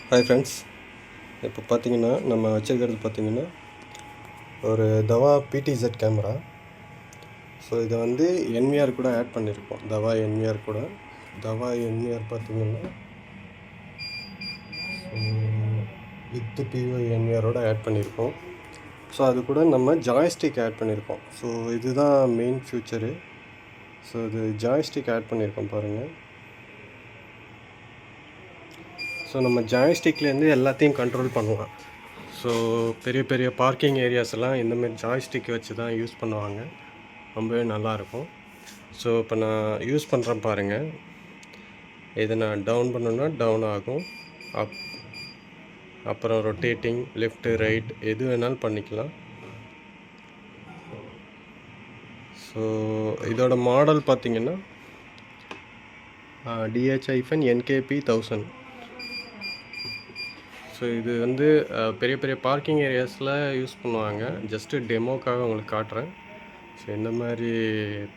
Hi friends, இப்போ பார்த்தீங்கன்னா நம்ம வச்சுருக்கிறது பார்த்தீங்கன்னா ஒரு தவா பிடிசெட் கேமரா. ஸோ இதை வந்து என்விஆர் கூட ஆட் பண்ணியிருக்கோம். தவா என்விஆர் பார்த்தீங்கன்னா வித்து பிஓ என்விஆரோட ஆட் பண்ணியிருக்கோம். ஸோ அது கூட நம்ம ஜாய்ஸ்டிக் ஆட் பண்ணியிருக்கோம். ஸோ இதுதான் மெயின் ஃபியூச்சரு. ஸோ இது ஜாய்ஸ்டிக் ஆட் பண்ணியிருக்கோம் பாருங்கள். ஸோ நம்ம ஜாய்ஸ்டிக்லேருந்து எல்லாத்தையும் கண்ட்ரோல் பண்ணலாம். ஸோ பெரிய பெரிய பார்க்கிங் ஏரியாஸ் எல்லாம் இந்தமாரி ஜாய்ஸ்டிக் வச்சு தான் யூஸ் பண்ணுவாங்க. ரொம்பவே நல்லாயிருக்கும். ஸோ இப்போ நான் யூஸ் பண்ணுறேன் பாருங்கள். இதை நான் டவுன் பண்ணோன்னா டவுன் ஆகும். அப்புறம் ரொட்டேட்டிங் லெஃப்ட்டு ரைட் எது வேணாலும் பண்ணிக்கலாம். ஸோ இதோட மாடல் பார்த்திங்கன்னா DH-NKP1000. ஸோ இது வந்து பெரிய பெரிய பார்க்கிங் ஏரியாஸில் யூஸ் பண்ணுவாங்க. ஜஸ்ட்டு டெமோக்காக உங்களுக்கு காட்டுறேன். ஸோ இந்த மாதிரி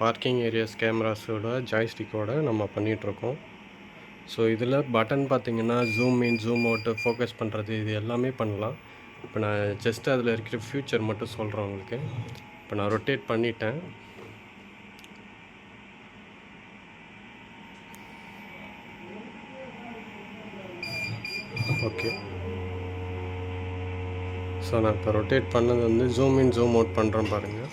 பார்க்கிங் ஏரியாஸ் கேமராஸோட ஜாய்ஸ்டிக்கோட நம்ம பண்ணிகிட்ருக்கோம். ஸோ இதில் பட்டன் பார்த்திங்கன்னா zoom in zoom out focus பண்ணுறது இது எல்லாமே பண்ணலாம். இப்போ நான் ஜஸ்ட்டு அதில் இருக்கிற ஃபியூச்சர் மட்டும் சொல்கிறேன் உங்களுக்கு. இப்போ நான் ரொட்டேட் பண்ணிட்டேன். ஓகே, ஸோ நான் இப்போ ரொட்டேட் பண்ணது வந்து ஜூம் இன் ஜூம் அவுட் பண்ணுறேன் பாருங்கள்.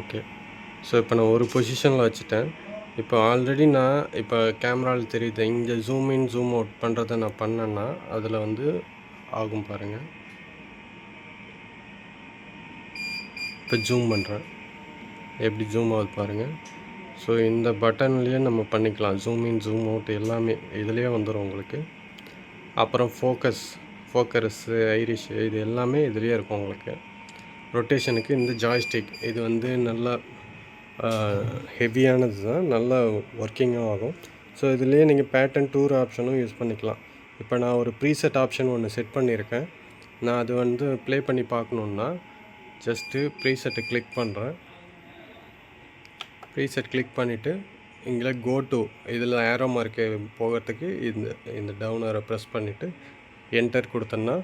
ஓகே, ஸோ இப்போ நான் ஒரு பொசிஷனில் வச்சுட்டேன். இப்போ ஆல்ரெடி நான் இப்போ கேமராவில் தெரியுது இங்கே ஜூம் இன் ஜூம் அவுட் பண்ணுறதை நான் பண்ணேன்னா அதில் வந்து ஆகும் பாருங்கள். இப்போ ஜூம் பண்ணுறேன், எப்படி ஜூம் ஆகுது பாருங்கள். ஸோ இந்த பட்டன்லேயே நம்ம பண்ணிக்கலாம். ஜூம் இன் ஜூம் அவுட் எல்லாமே இதுலேயே வந்துடும் உங்களுக்கு. அப்புறம் ஃபோக்கஸு ஐரிஷ் இது எல்லாமே இதுலேயே இருக்கும் உங்களுக்கு. ரொட்டேஷனுக்கு இந்த ஜாய்ஸ்டிக் இது வந்து நல்லா ஹெவியானது தான், நல்லா ஒர்க்கிங்காக ஆகும். ஸோ இதுலேயே நீங்கள் பேட்டர்ன் டூர் ஆப்ஷனும் யூஸ் பண்ணிக்கலாம். இப்போ நான் ஒரு ப்ரீசெட் ஆப்ஷன் ஒன்று செட் பண்ணியிருக்கேன். நான் அது வந்து ப்ளே பண்ணி பார்க்கணுன்னா ஜஸ்ட்டு ப்ரீசெட்டை கிளிக் பண்ணுறேன். ப்ரீசெட் கிளிக் பண்ணிவிட்டு இங்கே கோ டு இதில் ஏரோ மார்க்கு போகிறதுக்கு இந்த டவுன் ஏரோ ப்ரெஸ் பண்ணிவிட்டு என்டர் கொடுத்தோன்னா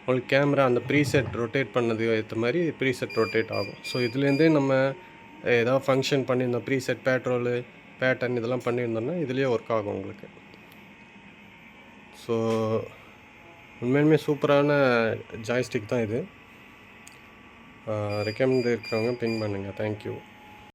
உங்களுக்கு கேமரா அந்த ப்ரீசெட் ரொட்டேட் பண்ணது ஏற்ற மாதிரி ப்ரீசெட் ரொட்டேட் ஆகும். ஸோ இதுலேருந்தே நம்ம ஏதாவது ஃபங்க்ஷன் பண்ணியிருந்தோம், ப்ரீசெட் பேட்டர்ன் இதெல்லாம் பண்ணியிருந்தோம்னா இதுலேயே ஒர்க் ஆகும் உங்களுக்கு. ஸோ உண்மையிலுமே சூப்பரான ஜாய்ஸ்டிக் தான் இது. ரெக்கமெண்ட் இருக்கிறவங்க பிங் பண்ணுங்கள். தேங்க்யூ.